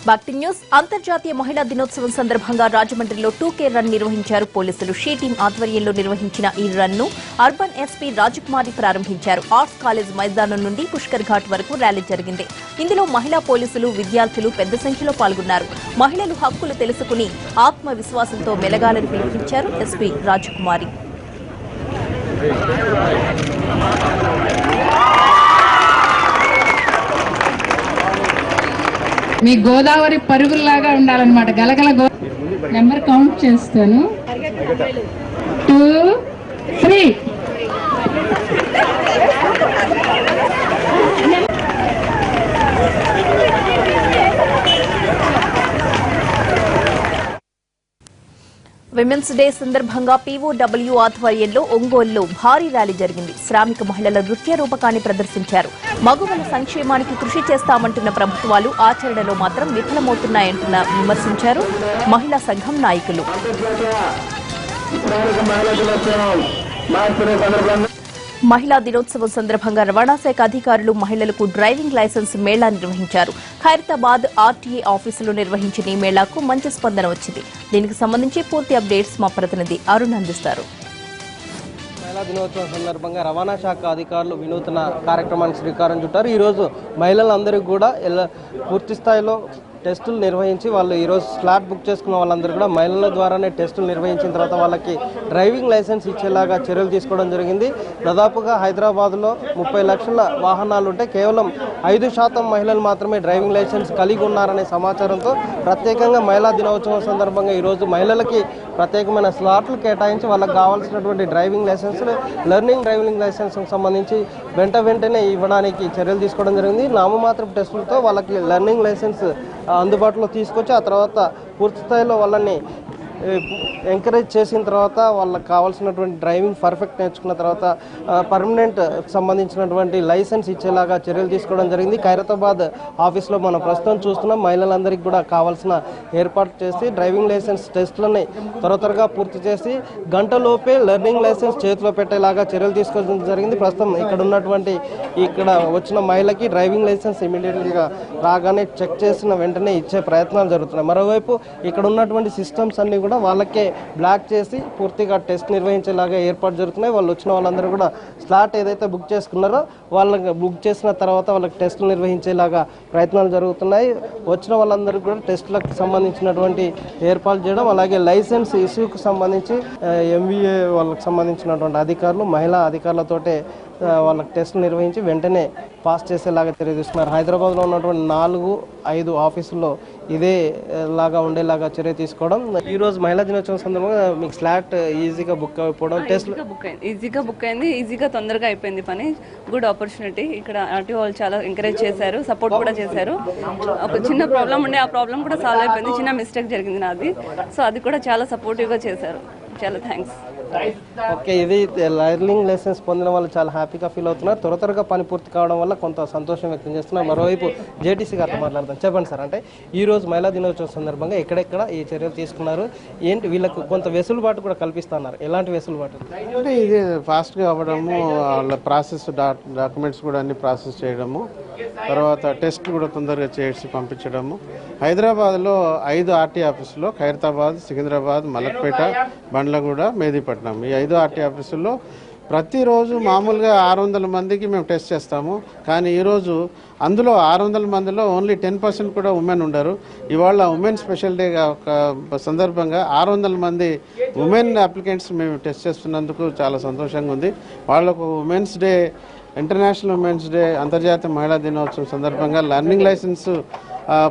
భక్తి న్యూస్ అంతర్జాతీయ మహిళా దినోత్సవం సందర్భంగా రాజమండ్రిలో 2K రన్ నిర్వహించారు పోలీసులు. షీ టీం ఆధ్వర్యంలో నిర్వహించిన ఈ రన్ ను అర్బన్ ఎస్పీ రాజకుమారి ప్రారంభించారు. ఆర్ట్స్ కాలేజ్ మైదానం నుండి పుష్కర్ ఘాట్ వరకు ర్యాలీ జరిగింది. ఇందులో మహిళా పోలీసులు, విద్యార్థులు పెద్ద సంఖ్యలో పాల్గొన్నారు. మహిళలు హక్కులు తెలుసుకుని ఆత్మవిశ్వాసంతో మెలగాలని పిలుపునిచ్చారు ఎస్పీ రాజకుమారి. మీ గోదావరి పరుగుల్లాగా ఉండాలన్నమాట. గలగల నెంబర్ కౌంట్ చేస్తాను. 2, 3. విమెన్స్ డే సందర్భంగా పీఓడబ్ల్యూ ఆధ్వర్యంలో ఒంగోలులో భారీ ర్యాలీ జరిగింది. శ్రామిక మహిళల నృత్య రూపకాన్ని ప్రదర్శించారు. మగువల సంక్షేమానికి కృషి చేస్తామంటున్న ప్రభుత్వాలు ఆచరణలో మాత్రం విఫలమవుతున్నాయంటున్న విమర్శించారు మహిళా సంఘం నాయకులు. మహిళా దినోత్సవం సందర్భంగా రవాణా శాఖ అధికారులు మహిళలకు డ్రైవింగ్ లైసెన్స్ మేళా నిర్వహించారు. ఖైరతాబాద్ ఆర్టీఏ ఆఫీసులో నిర్వహించిన ఈ మేళాకు మంచి స్పందన వచ్చింది. దీనికి సంబంధించి పూర్తి అప్డేట్స్ మా ప్రతినిధి అరుణ్ అందిస్తారు. మహిళా దినోత్సవం సందర్భంగా రవాణా శాఖ అధికారులు వినూత్న కార్యక్రమానికి శ్రీకారం చుట్టారు. ఈరోజు మహిళలందరికీ కూడా పూర్తి స్థాయిలో టెస్టులు నిర్వహించి వాళ్ళు ఈరోజు స్లాట్ బుక్ చేసుకున్న వాళ్ళందరూ కూడా మహిళల ద్వారానే టెస్టులు నిర్వహించిన తర్వాత వాళ్ళకి డ్రైవింగ్ లైసెన్స్ ఇచ్చేలాగా చర్యలు తీసుకోవడం జరిగింది. దాదాపుగా హైదరాబాద్లో 30 లక్షల వాహనాలు ఉంటే కేవలం 5% మహిళలు మాత్రమే డ్రైవింగ్ లైసెన్స్ కలిగి ఉన్నారనే సమాచారంతో ప్రత్యేకంగా మహిళా దినోత్సవం సందర్భంగా ఈరోజు మహిళలకి ప్రత్యేకమైన స్లాట్లు కేటాయించి వాళ్ళకి కావాల్సినటువంటి డ్రైవింగ్ లైసెన్స్, లెర్నింగ్ డ్రైవింగ్ లైసెన్స్కి సంబంధించి వెంటనే ఇవ్వడానికి చర్యలు తీసుకోవడం జరిగింది. నామమాత్రపు టెస్టులతో వాళ్ళకి లెర్నింగ్ లైసెన్స్ అందుబాటులో తీసుకొచ్చి ఆ తర్వాత పూర్తి స్థాయిలో వాళ్ళని ఎంకరేజ్ చేసిన తర్వాత వాళ్ళకి కావాల్సినటువంటి డ్రైవింగ్ పర్ఫెక్ట్ నేర్చుకున్న తర్వాత పర్మనెంట్ సంబంధించినటువంటి లైసెన్స్ ఇచ్చేలాగా చర్యలు తీసుకోవడం జరిగింది. ఖైరతాబాద్ ఆఫీస్లో మనం ప్రస్తుతం చూస్తున్నాం. మహిళలందరికీ కూడా కావాల్సిన ఏర్పాటు చేసి డ్రైవింగ్ లైసెన్స్ టెస్టులని త్వరగా పూర్తి చేసి గంటలోపే లెర్నింగ్ లైసెన్స్ చేతిలో పెట్టేలాగా చర్యలు తీసుకోవడం జరిగింది. ప్రస్తుతం ఇక్కడ వచ్చిన మహిళకి డ్రైవింగ్ లైసెన్స్ ఇమీడియట్గా రాగానే చెక్ చేసిన వెంటనే ఇచ్చే ప్రయత్నాలు జరుగుతున్నాయి. మరోవైపు ఇక్కడ ఉన్నటువంటి సిస్టమ్స్ అన్ని కూడా వాళ్ళకే బ్లాక్ చేసి పూర్తిగా టెస్ట్ నిర్వహించేలాగా ఏర్పాటు జరుగుతున్నాయి. వాళ్ళు వచ్చిన వాళ్ళందరూ కూడా స్లాట్ ఏదైతే బుక్ చేసుకున్నారో వాళ్ళకి బుక్ చేసిన తర్వాత వాళ్ళకి టెస్టులు నిర్వహించేలాగా ప్రయత్నాలు జరుగుతున్నాయి. వచ్చిన వాళ్ళందరూ కూడా టెస్టులకు సంబంధించినటువంటి ఏర్పాటు చేయడం, అలాగే లైసెన్స్ ఇష్యూకి సంబంధించి MVA వాళ్ళకి సంబంధించినటువంటి అధికారులు మహిళా అధికారులతోటే వాళ్ళకి టెస్టులు నిర్వహించి వెంటనే పాస్ చేసేలాగా తెలియజేస్తున్నారు. హైదరాబాద్లో ఉన్నటువంటి 4-5 ఆఫీసుల్లో ఇదే లాగా ఉండేలాగా చర్య తీసుకోవడం. ఈరోజు మహిళా దినోత్సవం సందర్భంగా మీకు స్లాట్ ఈజీగా బుక్ అయిపోవడం, ఈజీగా బుక్ అయింది, ఈజీగా తొందరగా అయిపోయింది పని. Good opportunity. ఇక్కడ ఆర్టీఓ వాళ్ళు చాలా ఎంకరేజ్ చేశారు, సపోర్ట్ కూడా చేశారు. ఒక చిన్న ప్రాబ్లం ఉండే, ఆ ప్రాబ్లం కూడా సాల్వ్ అయిపోయింది. చిన్న మిస్టేక్ జరిగింది నాది, సో అది కూడా చాలా సపోర్టివ్గా చేశారు. చాలా థ్యాంక్స్. ఓకే, ఇది లెర్నింగ్ లైసెన్స్ పొందిన వాళ్ళు చాలా హ్యాపీగా ఫీల్ అవుతున్నారు. త్వరగా పని పూర్తి కావడం వల్ల కొంత సంతోషం వ్యక్తం చేస్తున్నారు. మరోవైపు జేటీసీ గారితో మాట్లాడదాం. చెప్పండి సార్, అంటే ఈరోజు మహిళా దినోత్సవం సందర్భంగా ఎక్కడెక్కడ ఈ చర్యలు తీసుకున్నారు, ఏంటి వీళ్ళకు కొంత వెసులుబాటు కూడా కల్పిస్తున్నారు, ఎలాంటి వెసులుబాటు? అంటే ఇది ఫాస్ట్గా అవ్వడము, వాళ్ళ ప్రాసెస్ డాక్యుమెంట్స్ కూడా అన్ని ప్రాసెస్ చేయడము, తర్వాత టెస్ట్ కూడా తొందరగా చేసి పంపించడము. హైదరాబాద్లో 5 ఆర్టీ ఆఫీసులో ఖైరతాబాద్, సికింద్రాబాద్, మలక్పేట, బండ్లగూడ, మెహదీపట్నం ఈ 5 ఆర్టీ ఆఫీసుల్లో ప్రతిరోజు మామూలుగా 600 మందికి మేము టెస్ట్ చేస్తాము. కానీ ఈరోజు అందులో 600 మందిలో ఓన్లీ 10% కూడా ఉమెన్ ఉండరు. ఇవాళ ఉమెన్ స్పెషల్ డే సందర్భంగా 600 మంది ఉమెన్ అప్లికెంట్స్ మేము టెస్ట్ చేస్తున్నందుకు చాలా సంతోషంగా ఉంది. వాళ్ళకు women's day, international women's day, అంతర్జాతీయ మహిళా దినోత్సవం సందర్భంగా లెర్నింగ్ లైసెన్స్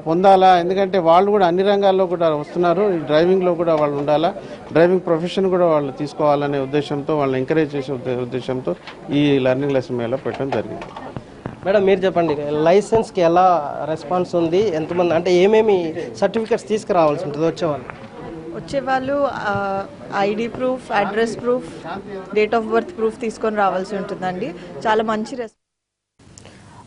పొందాలా, ఎందుకంటే వాళ్ళు కూడా అన్ని రంగాల్లో కూడా వస్తున్నారు. డ్రైవింగ్లో కూడా వాళ్ళు ఉండాలా, డ్రైవింగ్ ప్రొఫెషన్ కూడా వాళ్ళు తీసుకోవాలనే ఉద్దేశంతో, వాళ్ళని ఎంకరేజ్ చేసే ఉద్దేశంతో ఈ లెర్నింగ్ లైసెన్స్ మేళా పెట్టడం జరిగింది. మేడం, మీరు చెప్పండి, లైసెన్స్కి ఎలా రెస్పాన్స్ ఉంది, ఎంతమంది, అంటే ఏమేమి సర్టిఫికెట్స్ తీసుకురావాల్సి ఉంటుంది వచ్చేవాళ్ళు? ID proof, address proof, date of birth proof తీసుకొని రావాల్సి ఉంటుందండి. చాలా మంచి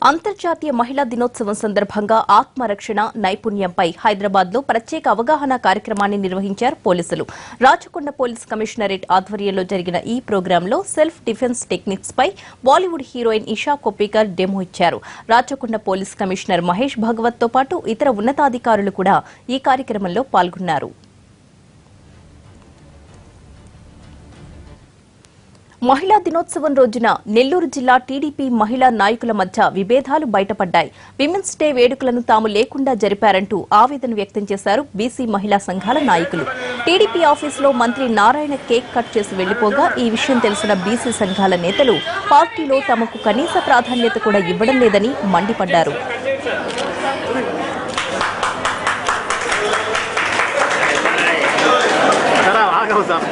అంతర్జాతీయ మహిళా దినోత్సవం సందర్భంగా ఆత్మరక్షణ నైపుణ్యంపై హైదరాబాద్లో ప్రత్యేక అవగాహన కార్యక్రమాన్ని నిర్వహించారు పోలీసులు. రాచకొండ పోలీస్ కమిషనరేట్ ఆధ్వర్యంలో జరిగిన ఈ ప్రోగ్రాంలో సెల్ఫ్ డిఫెన్స్ టెక్నిక్స్ పై బాలీవుడ్ హీరోయిన్ ఇషా కొప్పికర్ డెమో ఇచ్చారు. రాచకొండ పోలీస్ కమిషనర్ మహేష్ భాగవత్ తో పాటు ఇతర ఉన్నతాధికారులు కూడా ఈ కార్యక్రమంలో పాల్గొన్నారు. మహిళా దినోత్సవం రోజున నెల్లూరు జిల్లా టీడీపీ మహిళా నాయకుల మధ్య విభేదాలు బయటపడ్డాయి. విమెన్స్ డే వేడుకలను తాము లేకుండా జరిపారంటూ ఆవేదన వ్యక్తం చేశారు బీసీ మహిళా సంఘాల నాయకులు. టీడీపీ ఆఫీసులో మంత్రి నారాయణ కేక్ కట్ చేసి వెళ్లిపోగా ఈ విషయం తెలిసిన బీసీ సంఘాల నేతలు పార్టీలో తమకు కనీస ప్రాధాన్యత కూడా ఇవ్వడం లేదని మండిపడ్డారు. ఆగవు సార్